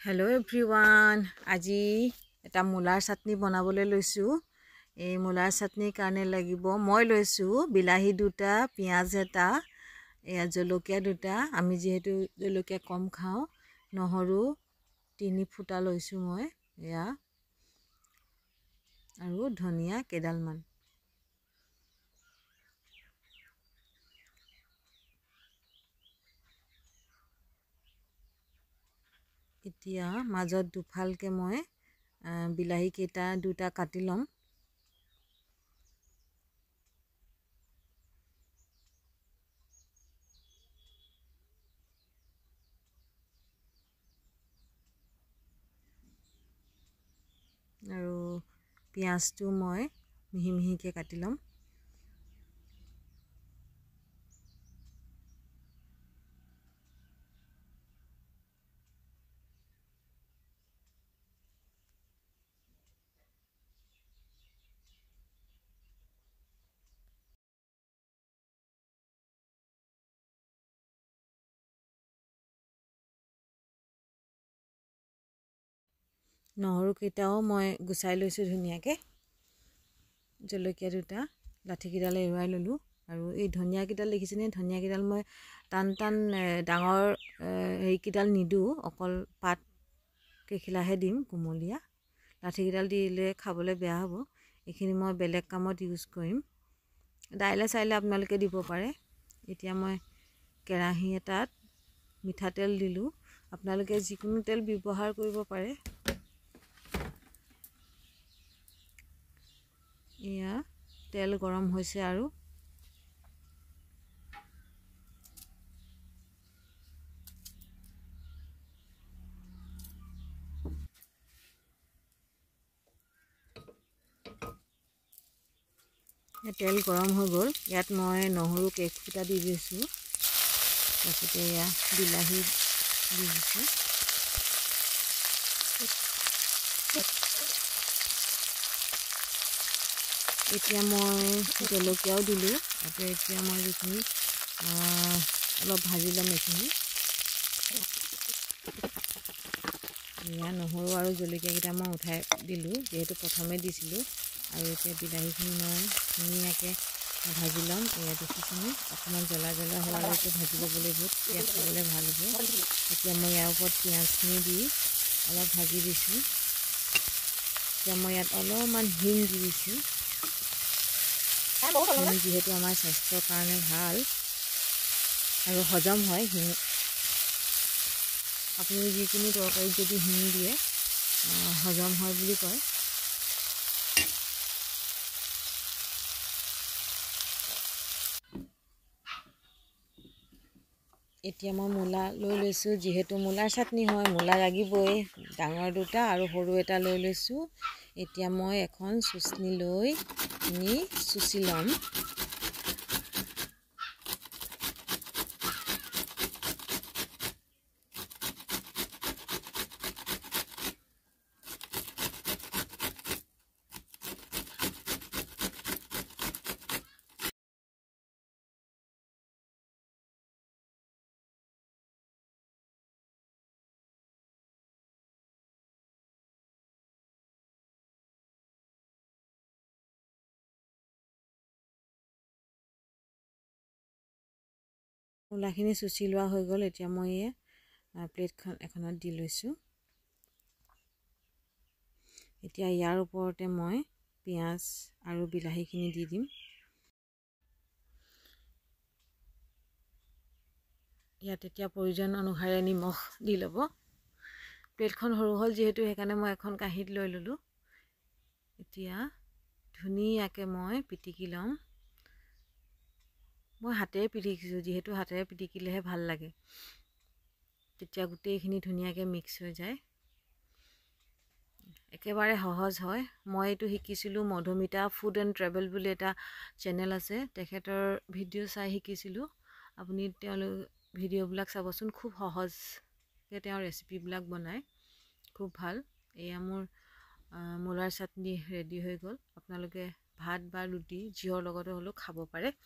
hello everyone আজি এটা Müller চাটনি বনাবলৈ লৈছো এই মুলাৰ চাটনিৰ কাৰণে লাগিব মই লৈছো বিলাহী দুটা পিয়াজ এটা এয়া জলকীয়া দুটা আমি যেহেতু জলকীয়া কম খাও নহৰু 3 ফুটা লৈছো মই এয়া আৰু ধনিয়া কেডালমান এতিয়া মাজত দুফালকে মই বিলাহী কেটা দুটা কাটি লম আৰু পিয়াজটো মই মিহি মিহিকে কাটি লম নহৰু কেটাও মই গুছাই লৈছো ধুনিয়াকে জলকীয়া দুটা লাঠি কিডাল এৰুৱাই ললো আৰু এই ধনিয়া কিডাল দেখিছেনে ধনিয়া কিডাল মই টান টান ডাঙৰ এই কিডাল নিদু অকল পাত কেখিলাহে দিম কুমলিয়া লাঠি কিডাল দিলে খাবলৈ বেয়া হ'ব এখিনি মই বেলেগ কামত ইউজ কৰিম দাইলে চাইলে আপোনালোকে দিব পাৰে এতিয়া মই কেৰাহী এটাত মিঠাতেল দিলু আপোনালোকে যিকোনো তেল ব্যৱহাৰ কৰিব পাৰে ইয়া তেল গৰম হৈছে আৰু তেল গৰম হৈ গ'ল ইয়াত মই নহৰু কেক ফুটা দি দিছো তাৰপিছতে ইয়া বিলাহী দি দিছো এতিয়া মই জলকীয়াও দিলো আৰু এতিয়া মই যিখিনি অলপ ভাজি লম এইখিনি ইয়া নহৰু আৰু জলকীয়া কিটা মই উঠাই দিলো যেহেতু প্ৰথমে দিছিলো আৰু এতিয়া বিলাহীখিনি মই ধুনীয়াকে ভাজি লম এয়া দেখিছেনে অকমান জ্বলা জ্বলা হোৱালৈকে ভাজি ল'ব লাগিব তেতিয়া খাবলৈ ভাল হ'ব এতিয়া মই ইয়াৰ ওপৰত পিয়াজখিনি দি অলপ ভাজি দিছো এতিয়া মই ইয়াত অলপমান হিং দি দিছো যেহেতু আমাৰ স্বাস্থ্যৰ কাৰণে ভাল আৰু হজম হয় হিং আপুনি যিকোনো তৰকাৰীত যদি হিং দিয়ে হজম হয় বুলি কয় এতিয়া মই মুলা লৈ লৈছো যেহেতু মুলাৰ চাটনি হয় মুলা লাগিবই ডাঙৰ দুটা আৰু সৰু এটা লৈ লৈছো এতিয়া মই এখন চুচনি লৈ নি চুচি লম মুলাখিনি চুচি লোৱা হৈ গ'ল এতিয়া মই প্লেটখন এখনত দি লৈছো এতিয়া ইয়াৰ ওপৰতে মই পিয়াজ আৰু বিলাহীখিনি দি দিম ইয়াত এতিয়া প্ৰয়োজন অনুসাৰে নিমখ দি ল'ব প্লেটখন সৰু হ'ল যেহেতু সেইকাৰণে মই এখন কাঁহীত লৈ ললো এতিয়া ধুনীয়াকে মই পিটিকি লম মই হাতেৰে পিটিকিছো যেহেতু হাতেৰে পিটিকিলেহে ভাল লাগে তেতিয়া গোটেইখিনি ধুনীয়াকে মিক্স হৈ যায় একেবাৰে সহজ হয় মই এটো শিকিছিলো মধুমিতা ফুড এণ্ড ট্ৰেভেল বুলি এটা চেনেল আছে তেখেতৰ ভিডিঅ' চাই শিকিছিলো আপুনি তেওঁলোক ভিডিঅ'বিলাক চাবচোন খুব সহজকে তেওঁ ৰেচিপিবিলাক বনায় খুব ভাল এয়া মোৰ মুলাৰ চাটনি ৰেডি হৈ গ'ল আপোনালোকে ভাত বা ৰুটি জিহৰ লগতে হলেও খাব পাৰে